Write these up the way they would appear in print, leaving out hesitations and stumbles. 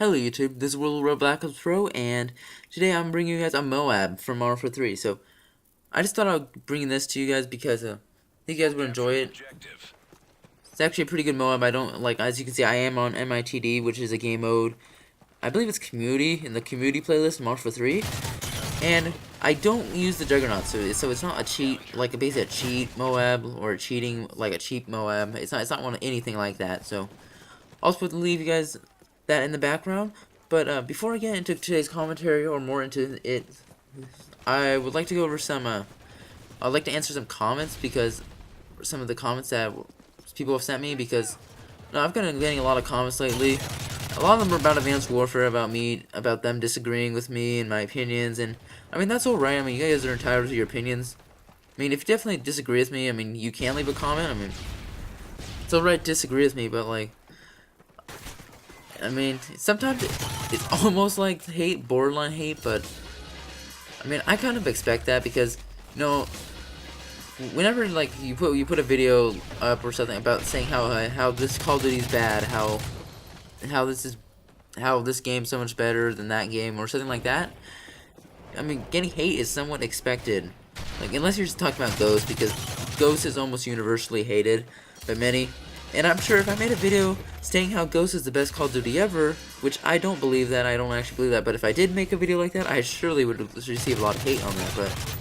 Hello YouTube, this is World Road Black Ops Pro, and today I'm bringing you guys a MOAB from MW3. So, I just thought I'd bring this to you guys because I think you guys would enjoy it. It's actually a pretty good MOAB. I don't, like, as you can see, I am on MITD, which is a game mode. I believe it's community, in the community playlist, MW3. And I don't use the Juggernaut, so it's not a cheat, like basically a cheat MOAB, or a cheating, like a cheap MOAB. It's not one anything like that, so I'll just leave you guys that in the background. But before I get into today's commentary or more into it, I would like to go over some I'd like to answer some comments, because some of the comments that people have sent me, because I've been getting a lot of comments lately. A lot of them are about Advanced Warfare, about them disagreeing with me and my opinions, and I mean that's alright. I mean, you guys are entitled to your opinions. I mean, if you definitely disagree with me, I mean, you can leave a comment. I mean, it's alright to disagree with me, but like, I mean, sometimes it's almost like hate, borderline hate, but I mean, I kind of expect that, because whenever like you put a video up or something about saying how this Call of Duty is bad, how this game's so much better than that game or something like that, I mean, getting hate is somewhat expected. Like, unless you're just talking about Ghost, because Ghost is almost universally hated by many. And I'm sure if I made a video saying how Ghost is the best Call of Duty ever, which I don't believe that, I don't actually believe that, but if I did make a video like that, I surely would receive a lot of hate on that. But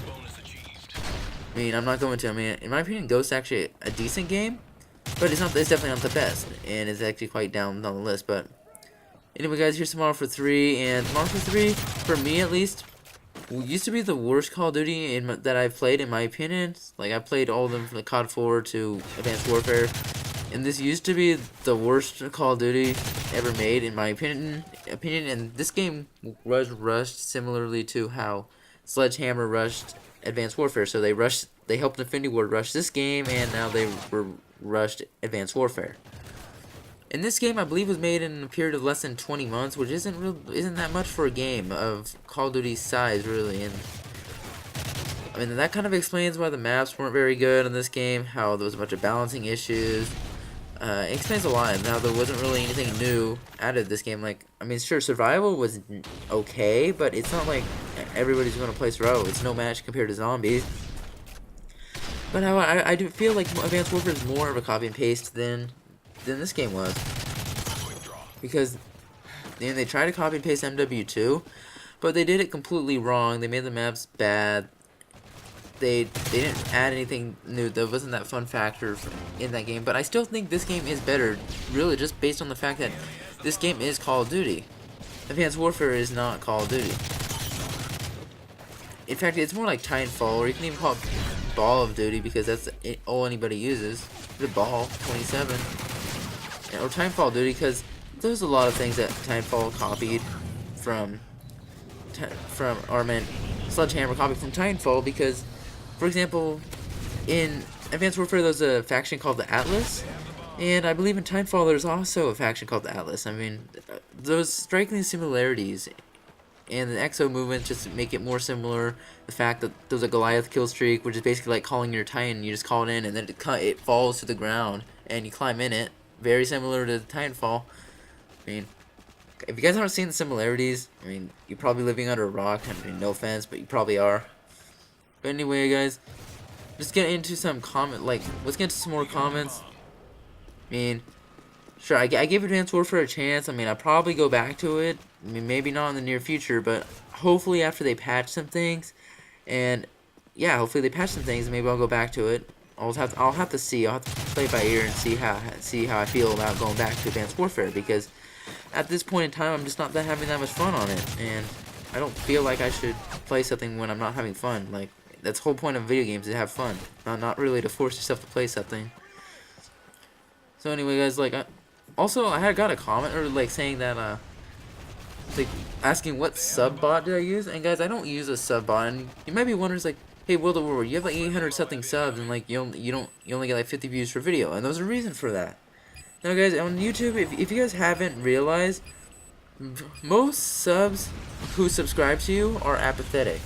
I mean, I'm not going to. I mean, in my opinion, Ghost is actually a decent game, but it's definitely not the best, and it's actually quite down on the list. But anyway, guys, here's Modern Warfare 3, and Modern Warfare 3, for me at least, used to be the worst Call of Duty that I've played, in my opinion. Like, I played all of them from the COD 4 to Advanced Warfare. And this used to be the worst Call of Duty ever made, in my opinion. And this game was rushed similarly to how Sledgehammer rushed Advanced Warfare. So they helped Infinity Ward rush this game, and now they rushed Advanced Warfare. And this game, I believe, was made in a period of less than 20 months, which isn't that much for a game of Call of Duty's size, really. And I mean, that kind of explains why the maps weren't very good in this game, how there was a bunch of balancing issues. It explains a lot, and now there wasn't really anything new added to this game. Like, I mean, sure, survival was okay, but it's not like everybody's going to play survival. It's no match compared to zombies. But how I do feel like Advanced Warfare is more of a copy and paste than this game was, because they tried to copy and paste MW2, but they did it completely wrong. They made the maps bad. They didn't add anything new. There wasn't that fun factor in that game, but I still think this game is better, really, just based on the fact that this game is Call of Duty. Advanced Warfare is not Call of Duty. In fact, it's more like Titanfall, or you can even call it Ball of Duty, because that's all anybody uses. The Ball 27, or Titanfall Duty, because there's a lot of things that Titanfall copied from Sledgehammer copied from Titanfall, because, for example, in Advanced Warfare there's a faction called the Atlas, and I believe in Titanfall there's also a faction called the Atlas. I mean, those striking similarities, and the EXO movement just to make it more similar. The fact that there's a Goliath kill streak, which is basically like calling your Titan. You just call it in, and then it falls to the ground, and you climb in it. Very similar to Titanfall. I mean, if you guys haven't seen the similarities, I mean, you're probably living under a rock. I mean, no offense, but you probably are. But anyway, guys, let's get into some let's get into some more comments. I mean, sure, I gave Advanced Warfare a chance. I mean, I'll probably go back to it. I mean, maybe not in the near future, but hopefully after they patch some things. And yeah, hopefully they patch some things, and maybe I'll go back to it. I'll have to see. I'll have to play it by ear and see how I feel about going back to Advanced Warfare, because at this point in time, I'm just not having that much fun on it, and I don't feel like I should play something when I'm not having fun. Like, that's the whole point of video games, is to have fun, not really to force yourself to play something. So anyway, guys, like, I had got a comment, or like saying that, like, asking what sub bot did I use, and guys, I don't use a sub bot, and you might be wondering, like, hey, World of War, you have like 800 something subs, and like you only get like 50 views per video, and there's a reason for that. Now, guys, on YouTube, if you guys haven't realized, most subs who subscribe to you are apathetic.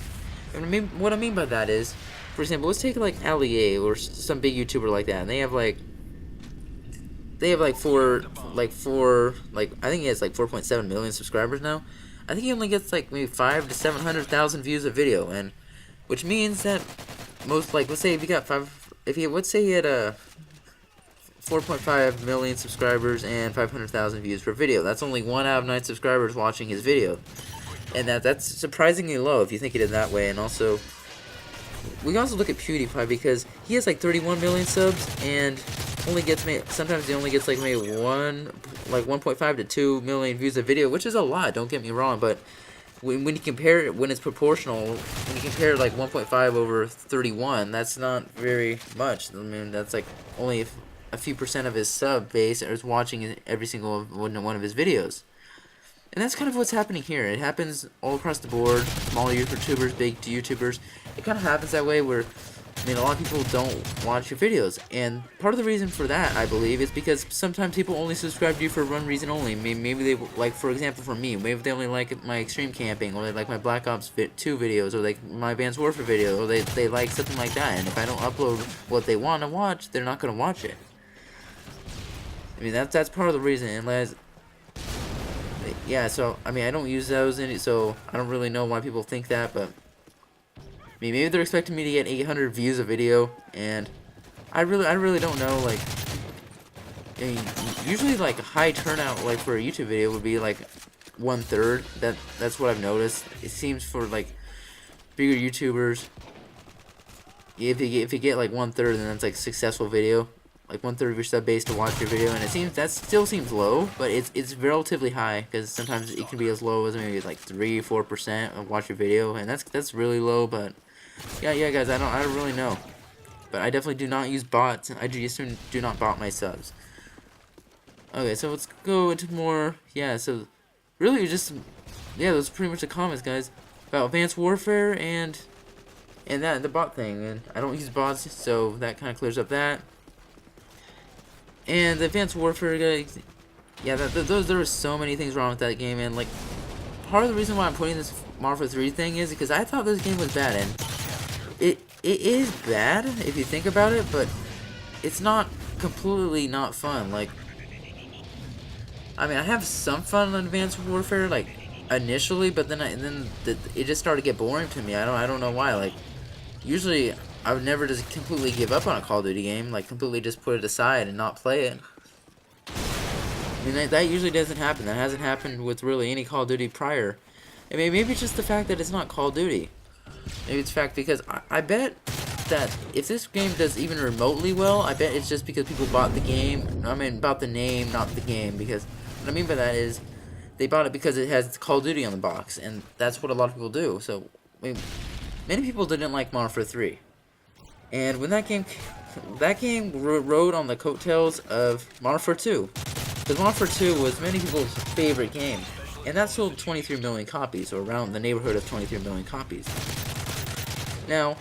And what I mean by that is, for example, let's take like Ali or some big YouTuber like that, and they have like they have like I think he has like 4.7 million subscribers now. I think he only gets like maybe 5 to 700,000 views a video, and which means that most, like, let's say if he got let's say he had a 4.5 million subscribers and 500,000 views per video. That's only 1 out of 9 subscribers watching his video, and that's surprisingly low if you think of it that way. And also, we can also look at PewDiePie because he has like 31 million subs and only gets sometimes he only gets like maybe 1.5 to 2 million views a video, which is a lot. Don't get me wrong, but when you compare it, when it's proportional, when you compare like 1.5 over 31, that's not very much. I mean, that's like only a few percent of his sub base is watching every single one of his videos. And that's kind of what's happening here. It happens all across the board. Small YouTubers, big YouTubers. It kind of happens that way where, I mean, a lot of people don't watch your videos. And part of the reason for that, I believe, is because sometimes people only subscribe to you for one reason only. Maybe they, like, for example, for me, maybe they only like my extreme camping, or they like my Black Ops 2 videos, or like my Advanced Warfare video, or they like something like that. And if I don't upload what they want to watch, they're not going to watch it. I mean, that's part of the reason. Unless, yeah, so, I mean, I don't use those, so I don't really know why people think that, but I mean, maybe they're expecting me to get 800 views a video, and I really don't know. Like, I mean, usually, like, a high turnout, like, for a YouTube video would be, like, 1/3. That's what I've noticed. It seems for, like, bigger YouTubers, if you get, like, 1/3, then that's, like, a successful video. Like 1/3 of your sub base to watch your video, and it seems that still seems low, but it's relatively high, because sometimes it can be as low as maybe like 3-4% of watch your video, and that's really low. But yeah guys, I don't really know, but I definitely do not use bots. I just do not bot my subs. Okay, so let's go into more. Yeah, so really just, yeah, those are pretty much the comments, guys, about Advanced Warfare and the bot thing. And I don't use bots, so that kind of clears up that. And the Advanced Warfare, guys, yeah, there were so many things wrong with that game, and like, part of the reason why I'm putting this Modern 3 thing is because I thought this game was bad, and it is bad if you think about it, but it's not completely not fun. Like, I mean, I have some fun in Advanced Warfare, like, initially, but then it just started to get boring to me. I don't know why. Like, usually I would never just completely give up on a Call of Duty game, like completely just put it aside and not play it. I mean, that usually doesn't happen. That hasn't happened with really any Call of Duty prior. I mean, maybe it's just the fact that it's not Call of Duty. Maybe it's the fact because I bet that if this game does even remotely well, I bet it's just because people bought the game. I mean, bought the name, not the game. Because what I mean by that is they bought it because it has Call of Duty on the box, and that's what a lot of people do. So, I mean, many people didn't like Modern Warfare 3. And when that game rode on the coattails of Modern Warfare 2. Because Modern Warfare 2 was many people's favorite game. And that sold 23 million copies, or around the neighborhood of 23 million copies. Now,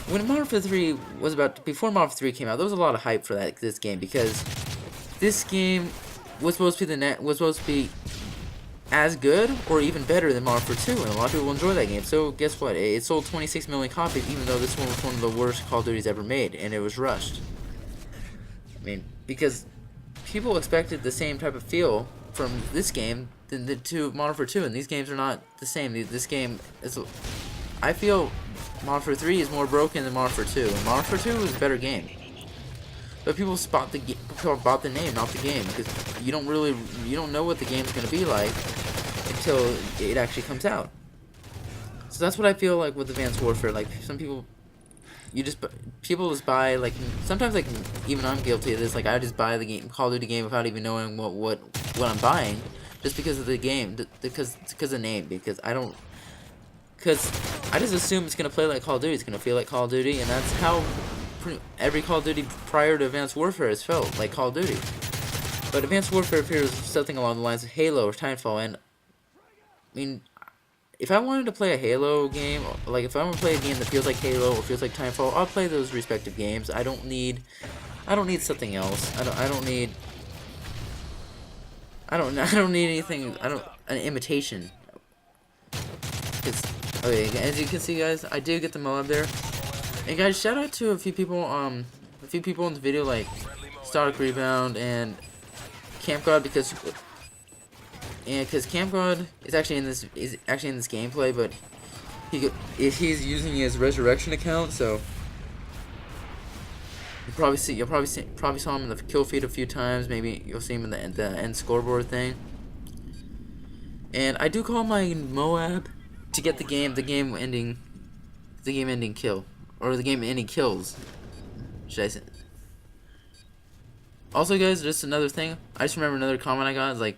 when Modern Warfare 3 was before Modern Warfare 3 came out, there was a lot of hype for this game, because this game was supposed to be as good or even better than Modern Warfare 2, and a lot of people enjoy that game. So guess what? It sold 26 million copies, even though this one was one of the worst Call of Duties ever made, and it was rushed. I mean, because people expected the same type of feel from this game than the Modern Warfare 2, and these games are not the same. This game is, I feel, Modern Warfare 3 is more broken than Modern Warfare 2, and Modern Warfare 2 is a better game. But people bought the name, not the game, because you don't know what the game's gonna be like until it actually comes out. So that's what I feel like with Advanced Warfare. Like, some people, people just buy, like, sometimes, like, even I'm guilty of this. Like, I just buy the game, Call of Duty game, without even knowing what I'm buying, just because of the game, because of the name. Because I just assume it's gonna play like Call of Duty. It's gonna feel like Call of Duty, and that's how every Call of Duty prior to Advanced Warfare has felt like Call of Duty. But Advanced Warfare appears something along the lines of Halo or Titanfall, and I mean, if I wanted to play a Halo game, like if I want to play a game that feels like Halo or feels like Titanfall, I'll play those respective games. I don't need something else. I don't need anything. An imitation. Okay, as you can see, guys, I do get the MOAB there. And guys, shout out to a few people in the video, like Static Rebound and Camp God because Camp God is actually in this gameplay, but he's using his resurrection account, so you'll probably saw him in the kill feed a few times. Maybe you'll see him in the end scoreboard thing. And I do call my MOAB to get the game ending kill, or the game ending kills, should I say. Also, guys, just another thing. I just remember another comment I got. It's like,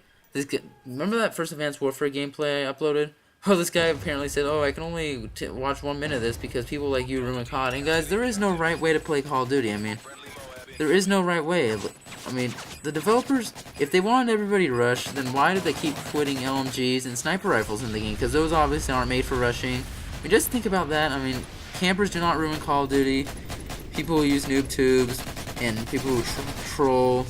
remember that first Advanced Warfare gameplay I uploaded? Oh, this guy apparently said, oh, I can only watch 1 minute of this because people like you ruin COD. And guys, there is no right way to play Call of Duty. I mean, there is no right way. I mean, the developers, if they wanted everybody to rush, then why did they keep putting LMGs and sniper rifles in the game? Because those obviously aren't made for rushing. I mean, just think about that. I mean, campers do not ruin Call of Duty. People who use noob tubes and people who troll,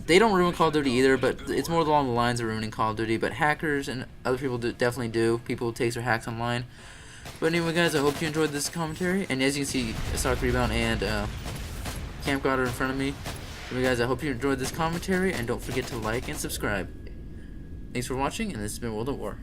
they don't ruin Call of Duty either, but it's more along the lines of ruining Call of Duty. But hackers and other people definitely do. People who take their hacks online. But anyway, guys, I hope you enjoyed this commentary. And as you can see, Stock Rebound and Camp God are in front of me. Anyway, guys, I hope you enjoyed this commentary, and don't forget to like and subscribe. Thanks for watching, and this has been World at War.